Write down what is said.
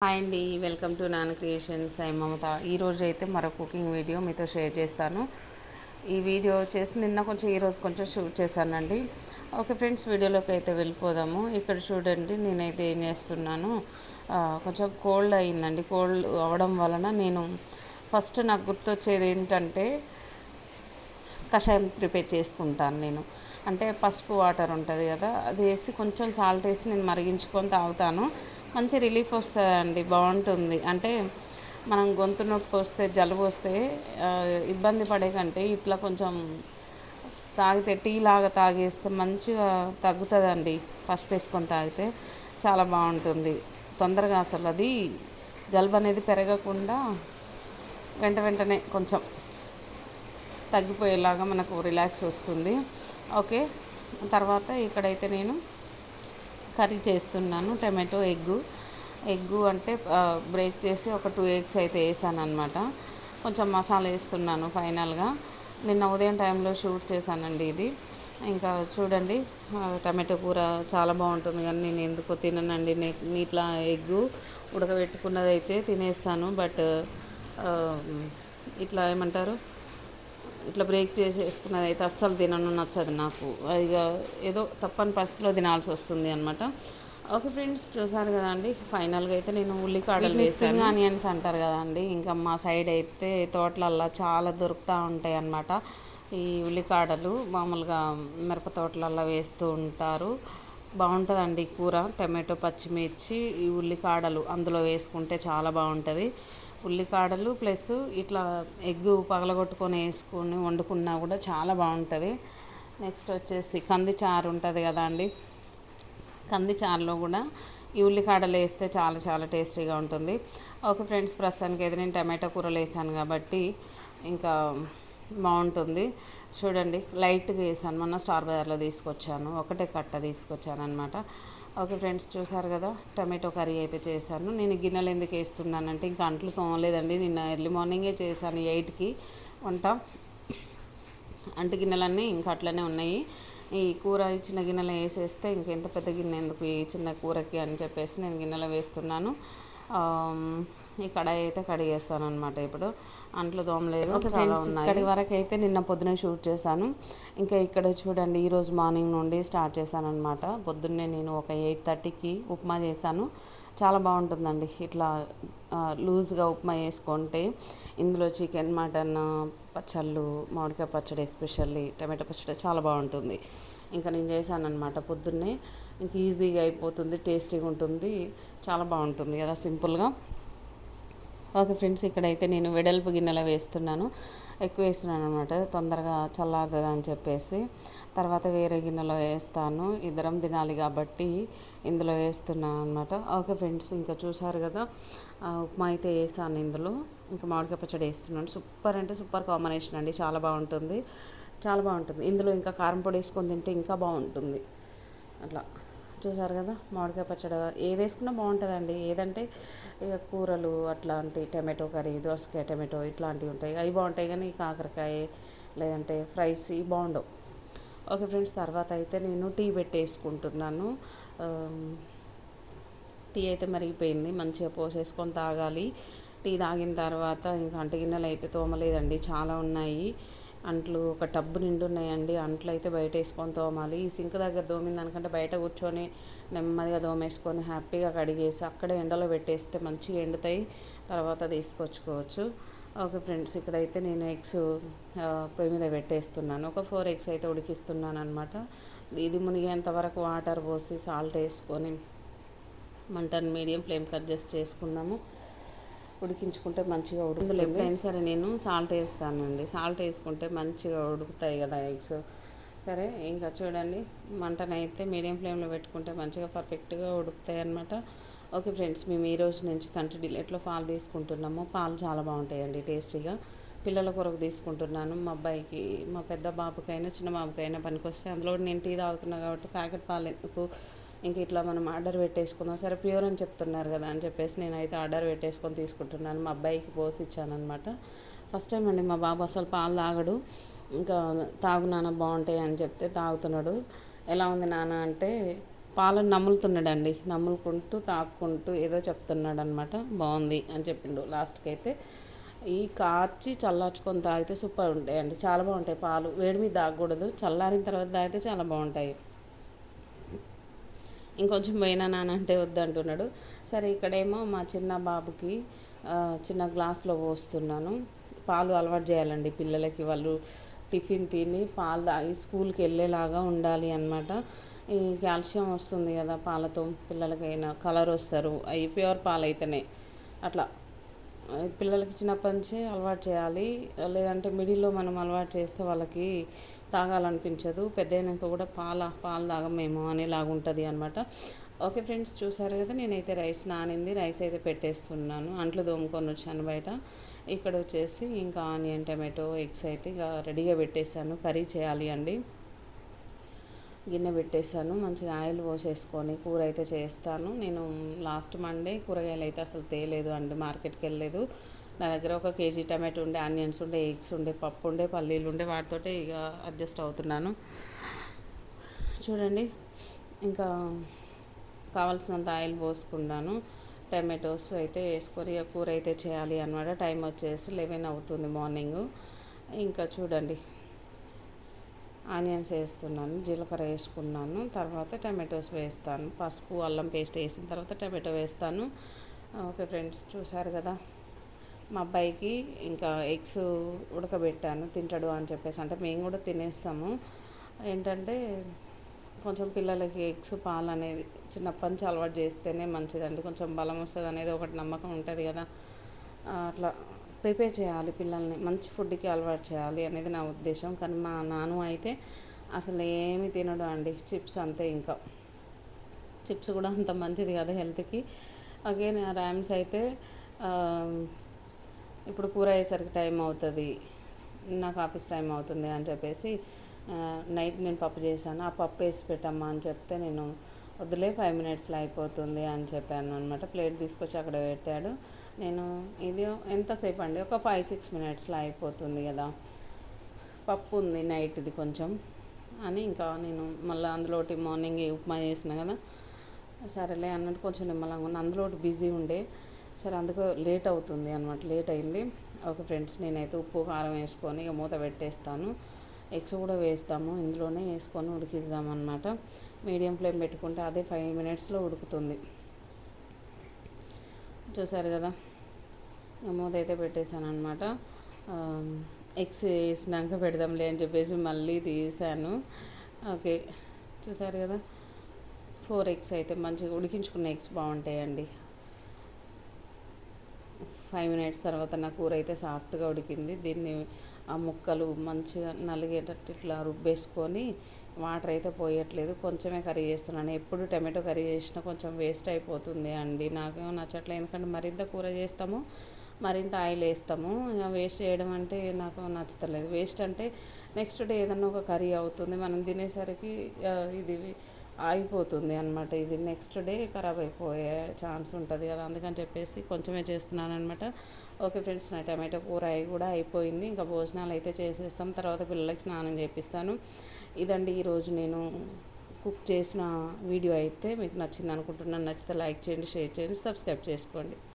Hi అండి, welcome to నాన్న creations. I మమత. ఈరోజు అయితే మరో కుకింగ్ వీడియో మీతో షేర్ చేస్తాను. ఈ వీడియో వచ్చేసి నిన్న కొంచెం ఈరోజు కొంచెం షూట్ చేశానండి. ఓకే ఫ్రెండ్స్, వీడియోలోకి అయితే వెళ్ళిపోదాము. ఇక్కడ చూడండి, నేనైతే ఏం చేస్తున్నాను, కొంచెం కోల్డ్ అయిందండి. కోల్డ్ అవ్వడం వలన నేను ఫస్ట్ నాకు గుర్తొచ్చేది ఏంటంటే కషాయం ప్రిపేర్ చేసుకుంటాను నేను. అంటే పసుపు వాటర్ ఉంటుంది కదా, అది వేసి కొంచెం సాల్ట్ వేసి నేను మరిగించుకొని తాగుతాను. మంచి రిలీఫ్ వస్తుందండి, బాగుంటుంది. అంటే మనం గొంతు నొప్పి వస్తే, జలుబు వస్తే ఇబ్బంది పడే కంటే ఇట్లా కొంచెం తాగితే, టీ లాగా తాగేస్తే మంచిగా తగ్గుతుందండి. పసుపు వేసుకొని తాగితే చాలా బాగుంటుంది. తొందరగా అసలు అది జలుబు అనేది పెరగకుండా వెంటనే కొంచెం తగ్గిపోయేలాగా మనకు రిలాక్స్ వస్తుంది. ఓకే, తర్వాత ఇక్కడైతే నేను కర్రీ చేస్తున్నాను. టమాటో ఎగ్గు అంటే బ్రేక్ చేసి ఒక 2 ఎగ్స్ అయితే వేసాను అనమాట. కొంచెం మసాలా వేస్తున్నాను ఫైనల్గా. నిన్న ఉదయం టైంలో షూట్ చేశానండి ఇది. ఇంకా చూడండి, టమాటో కూర చాలా బాగుంటుంది, కానీ నేను ఎందుకో తిననండి. నేను ఇట్లా ఎగ్గు ఉడకబెట్టుకున్నది అయితే తినేస్తాను, బట్ ఇట్లా ఏమంటారు, ఇట్లా బ్రేక్ చేసేసుకున్నది అయితే అస్సలు తినను, నచ్చదు నాకు. ఇక ఏదో తప్పని పరిస్థితిలో తినాల్సి వస్తుంది అనమాట. ఓకే ఫ్రెండ్స్, చూసారు కదా అండి, ఫైనల్గా అయితే నేను ఉల్లికాడలు వేసాను. ఆనియన్స్ అంటారు కదండి, ఇంకా మా సైడ్ అయితే తోటలల్లో చాలా దొరుకుతూ ఉంటాయి అన్నమాట. ఈ ఉల్లికాడలు మామూలుగా మిరప తోటలల్లో వేస్తూ ఉంటారు. బాగుంటుందండి కూర. టమాటో, పచ్చిమిర్చి, ఈ ఉల్లికాడలు అందులో వేసుకుంటే చాలా బాగుంటుంది. ఉల్లికాడలు ప్లస్ ఇట్లా ఎగ్గు పగలగొట్టుకొని వేసుకొని వండుకున్నా కూడా చాలా బాగుంటుంది. నెక్స్ట్ వచ్చేసి కంది చారు ఉంటుంది కదా అండి, కంది చారులో కూడా ఈ ఉల్లికాడలు వేస్తే చాలా చాలా టేస్టీగా ఉంటుంది. ఓకే ఫ్రెండ్స్, ప్రస్తుతానికి అయితే నేను టమాటో కూరలు వేసాను కాబట్టి ఇంకా బాగుంటుంది. చూడండి, లైట్గా వేసాను. మొన్న స్టార్ బజార్లో తీసుకొచ్చాను, ఒకటే కట్ట తీసుకొచ్చాను అనమాట. ఓకే ఫ్రెండ్స్, చూసారు కదా, టమాటో కర్రీ అయితే చేశాను. నేను గిన్నెలు ఎందుకు వేస్తున్నానంటే ఇంకా అంట్లు తోమలేదండి. నిన్న ఎర్లీ మార్నింగే చేశాను 8కి వంట. అంటు గిన్నెలన్నీ ఇంకా అట్లనే ఉన్నాయి. ఈ కూర ఈ చిన్న గిన్నెలో వేసేస్తే ఇంకెంత పెద్ద గిన్నె ఎందుకు ఈ చిన్న కూరకి అని చెప్పేసి నేను గిన్నెలో వేస్తున్నాను. ఈ కడాయి అయితే కడిగేస్తాను అనమాట. ఇప్పుడు అంట్లు దోమలేదు, చాలా ఉన్నాయి. ఇక్కడి వరకు అయితే నిన్న పొద్దునే షూట్ చేశాను. ఇంకా ఇక్కడ చూడండి, ఈరోజు మార్నింగ్ నుండి స్టార్ట్ చేశాను అనమాట. పొద్దున్నే నేను ఒక 8:30కి ఉప్మా చేశాను. చాలా బాగుంటుందండి ఇట్లా లూజ్గా ఉప్మా చేసుకుంటే. ఇందులో చికెన్, మటన్, పచ్చళ్ళు, మామిడికాయ పచ్చడి, ఎస్పెషల్లీ టమాటో పచ్చడి చాలా బాగుంటుంది. ఇంకా నేను చేశాను అనమాట పొద్దున్నే. ఇంక ఈజీగా అయిపోతుంది, టేస్టీగా ఉంటుంది, చాలా బాగుంటుంది కదా సింపుల్గా. ఓకే ఫ్రెండ్స్, ఇక్కడైతే నేను వెడల్పు గిన్నెలో వేస్తున్నాను. ఎక్కువ వేస్తున్నాను అనమాట, తొందరగా చల్లారుతుంది అని చెప్పేసి. తర్వాత వేరే గిన్నెలో వేస్తాను, ఇద్దరం తినాలి కాబట్టి ఇందులో వేస్తున్నాను అనమాట. ఓకే ఫ్రెండ్స్, ఇంకా చూసారు కదా, ఉప్మా అయితే వేసాను ఇందులో. ఇంకా మామిడికాయ పచ్చడి వేస్తున్నాను. సూపర్ అంటే సూపర్ కాంబినేషన్ అండి, చాలా బాగుంటుంది, చాలా బాగుంటుంది. ఇందులో ఇంకా కారం పొడి వేసుకొని తింటే ఇంకా బాగుంటుంది. అట్లా చూసారు కదా, మామిడికాయ పచ్చడి ఏది వేసుకున్నా బాగుంటుందండి. ఏదంటే ఇక కూరలు అట్లాంటి టమాటో కర్రీ, దోసకాయ టమాటో ఇట్లాంటివి ఉంటాయి, అవి బాగుంటాయి. కానీ కాకరకాయ లేదంటే ఫ్రైస్ ఇవి బాగుండవు. ఓకే ఫ్రెండ్స్, తర్వాత అయితే నేను టీ పెట్టేసుకుంటున్నాను. టీ అయితే మరిగిపోయింది, మంచిగా పోసేసుకొని తాగాలి. టీ తాగిన తర్వాత ఇంకా అంటు గిన్నెలు అయితే తోమలేదండి, చాలా ఉన్నాయి. అంట్లు ఒక టబ్బు నిండు ఉన్నాయండి. అంట్లు అయితే బయట వేసుకొని తోమాలి. ఈ సింక్ దగ్గర దోమిన దానికంటే బయట కూర్చొని నెమ్మదిగా దోమేసుకొని హ్యాపీగా కడిగేసి అక్కడే ఎండలో పెట్టేస్తే మంచిగా ఎండుతాయి, తర్వాత తీసుకొచ్చుకోవచ్చు. ఓకే ఫ్రెండ్స్, ఇక్కడైతే నేను ఎగ్స్ పొయ్యి మీద పెట్టేస్తున్నాను. ఒక 4 ఎగ్స్ అయితే ఉడికిస్తున్నాను అనమాట. ఇది మునిగేంత వరకు వాటర్ పోసి సాల్ట్ వేసుకొని మంటను మీడియం ఫ్లేమ్కి అడ్జస్ట్ చేసుకున్నాము. ఉడికించుకుంటే మంచిగా ఉడుకుతుంది. ఎప్పుడైనా సరే నేను సాల్ట్ వేస్తానండి, సాల్ట్ వేసుకుంటే మంచిగా ఉడుకుతాయి కదా ఎగ్స్. సరే, ఇంకా చూడండి, మంటనైతే మీడియం ఫ్లేమ్లో పెట్టుకుంటే మంచిగా పర్ఫెక్ట్గా ఉడుకుతాయి అన్నమాట. ఓకే ఫ్రెండ్స్, మేము ఈ రోజు నుంచి కంట్రీ డిలైట్లో పాలు తీసుకుంటున్నాము. పాలు చాలా బాగుంటాయండి, టేస్టీగా. పిల్లల కొరకు తీసుకుంటున్నాను. మా అబ్బాయికి, మా పెద్ద బాబుకైనా చిన్న బాబుకైనా పనికొస్తాయి. అందులో నేను టీ తాగుతున్నాను కాబట్టి ప్యాకెట్ పాలు ఎందుకు, ఇంక ఇట్లా మనం ఆర్డర్ పెట్టేసుకుందాం. సరే, ప్యూర్ అని చెప్తున్నారు కదా అని చెప్పేసి నేనైతే ఆర్డర్ పెట్టేసుకొని తీసుకుంటున్నాను. మా అబ్బాయికి పోసి ఇచ్చానమాట. ఫస్ట్ టైం అండి, మా బాబు అసలు పాలు తాగడు. ఇంకా తాగు నాన్న బాగుంటాయి అని చెప్తే తాగుతున్నాడు. ఎలా ఉంది నాన్న అంటే పాలను నములుతున్నాడండి, నములుకుంటూ తాక్కుంటూ ఏదో చెప్తున్నాడు అనమాట. బాగుంది అని చెప్పిండు లాస్ట్కి అయితే. ఈ కార్చి చల్లార్చుకొని తాగితే సూపర్ ఉంటాయండి, చాలా బాగుంటాయి పాలు. వేడి మీద తాగకూడదు, చల్లారిన తర్వాత తాగితే చాలా బాగుంటాయి. ఇంకొంచెం పోయినా నాన్న అంటే వద్దంటున్నాడు. సరే ఇక్కడేమో మా చిన్న బాబుకి చిన్న గ్లాస్లో పోస్తున్నాను. పాలు అలవాటు చేయాలండి పిల్లలకి, వాళ్ళు టిఫిన్ తిని పాలు తాగి స్కూల్కి వెళ్ళేలాగా ఉండాలి అన్నమాట. ఈ కాల్షియం వస్తుంది కదా పాలతో, పిల్లలకైనా కలర్ వస్తారు అవి ప్యూర్ పాలు అయితేనే. అట్లా పిల్లలకి చిన్నప్పటి నుంచే అలవాటు చేయాలి, లేదంటే మిడిల్లో మనం అలవాటు చేస్తే వాళ్ళకి తాగాలనిపించదు, పెద్ద అయినాక కూడా పాలు తాగమేమో అనేలాగా ఉంటుంది అనమాట. ఓకే ఫ్రెండ్స్, చూసారు కదా, నేనైతే రైస్ నానింది, రైస్ అయితే పెట్టేస్తున్నాను. అంట్లు తోముకొని వచ్చాను బయట. ఇక్కడ వచ్చేసి ఇంకా ఆనియన్, టమాటో, ఎగ్స్ అయితే ఇక రెడీగా పెట్టేశాను. కర్రీ చేయాలి అండి. గిన్నె పెట్టేశాను, మంచిగా ఆయిల్ పోసేసుకొని కూర అయితే చేస్తాను. నేను లాస్ట్ మండే కూరగాయలు అయితే అసలు తేలేదు అండి, మార్కెట్కి వెళ్ళలేదు. నా దగ్గర 1 కేజీ టమాటో ఉండే, ఆనియన్స్ ఉండే, ఎగ్స్ ఉండే, పప్పు ఉండే, పల్లీలు ఉండే, వాటితోటే ఇక అడ్జస్ట్ అవుతున్నాను. చూడండి, ఇంకా కావాల్సినంత ఆయిల్ పోసుకున్నాను. టమాటోస్ అయితే వేసుకొని ఇక కూర అయితే చేయాలి అన్నమాట. టైం వచ్చేసి 11 అవుతుంది మార్నింగ్. ఇంకా చూడండి, ఆనియన్స్ వేస్తున్నాను, జీలకర్ర వేసుకున్నాను, తర్వాత టమాటోస్ వేస్తాను. పసుపు, అల్లం పేస్ట్ వేసిన తర్వాత టమాటో వేస్తాను. ఓకే ఫ్రెండ్స్, చూసారు కదా, మా అబ్బాయికి ఇంకా ఎగ్స్ ఉడకబెట్టాను, తింటాడు అని చెప్పేసి. అంటే మేము కూడా తినేస్తాము. ఏంటంటే కొంచెం పిల్లలకి ఎగ్స్, పాలు అనేది చిన్నప్పటి నుంచి అలవాటు చేస్తేనే మంచిదండి, కొంచెం బలం వస్తుంది అనేది ఒకటి నమ్మకం ఉంటుంది కదా. అట్లా ప్రిపేర్ చేయాలి, పిల్లల్ని మంచి ఫుడ్కి అలవాటు చేయాలి అనేది నా ఉద్దేశం. కానీ మా నాన్న అయితే అసలు ఏమి తినడు అండి, చిప్స్ అంతే. ఇంకా చిప్స్ కూడా అంత మంచిది కదా హెల్త్కి. అగైన్ ర్యామ్స్ అయితే ఇప్పుడు కూర అయ్యేసరికి టైం అవుతుంది, నాకు ఆఫీస్ టైం అవుతుంది అని చెప్పేసి నైట్ నేను పప్పు చేశాను. ఆ పప్పు వేసి పెట్టమ్మా అని చెప్తే నేను వద్దులే 5 మినిట్స్లో అయిపోతుంది అని చెప్పాను అనమాట. ప్లేట్ తీసుకొచ్చి అక్కడ పెట్టాడు. నేను ఇది ఎంతసేపు అండి, ఒక 5-6 మినిట్స్లో అయిపోతుంది కదా, పప్పు ఉంది నైట్ది కొంచెం అని. ఇంకా నేను మళ్ళీ అందులోటి మార్నింగ్ ఉప్మా చేసిన కదా, సరేలే అన్నట్టు కొంచెం నిమ్మలంగా ఉన్న, అందులోటి బిజీ ఉండే. సరే అందుకు లేట్ అవుతుంది అనమాట, లేట్ అయింది. ఓకే ఫ్రెండ్స్, నేనైతే ఉప్పు కారం వేసుకొని ఇక మూత పెట్టేస్తాను. ఎగ్స్ కూడా వేస్తాము, ఇందులోనే వేసుకొని ఉడికిద్దామన్నమాట. మీడియం ఫ్లేమ్ పెట్టుకుంటే అదే 5 మినిట్స్లో ఉడుకుతుంది. చూసారు కదా, మూత అయితే పెట్టేశాను అనమాట. ఎగ్స్ వేసినాక పెడదాంలే అని చెప్పేసి మళ్ళీ తీసాను. ఓకే, చూసారు కదా, 4 ఎగ్స్ అయితే మంచిగా ఉడికించుకున్న ఎగ్స్ బాగుంటాయండి. 5 మినిట్స్ తర్వాత నా కూర అయితే సాఫ్ట్గా ఉడికింది. దీన్ని ఆ ముక్కలు మంచిగా నలిగేటట్టు ఇట్లా రుబ్బేసుకొని, వాటర్ అయితే పోయట్లేదు, కొంచెమే కర్రీ చేస్తున్నాను. ఎప్పుడు టమాటో కర్రీ చేసినా కొంచెం వేస్ట్ అయిపోతుంది అండి, నాకేమో నచ్చట్లేదు. ఎందుకంటే మరింత కూర చేస్తాము, మరింత ఆయిల్ వేస్తాము, ఇక వేస్ట్ చేయడం అంటే నాకు నచ్చతలేదు. వేస్ట్ అంటే నెక్స్ట్ డే ఏదన్నా ఒక కర్రీ అవుతుంది, మనం తినేసరికి ఇది ఆగిపోతుంది అనమాట. ఇది నెక్స్ట్ డే ఖరాబ్ అయిపోయే ఛాన్స్ ఉంటుంది కదా, అందుకని చెప్పేసి కొంచెమే చేస్తున్నాను అనమాట. ఓకే ఫ్రెండ్స్, నా టమాటో కూర కూడా అయిపోయింది. ఇంకా భోజనాలు అయితే చేసేస్తాం, తర్వాత పిల్లలకి స్నానం చేపిస్తాను. ఇదండి ఈరోజు నేను కుక్ చేసిన వీడియో అయితే మీకు నచ్చింది అనుకుంటున్నాను. నచ్చితే లైక్ చేయండి, షేర్ చేయండి, సబ్స్క్రైబ్ చేసుకోండి.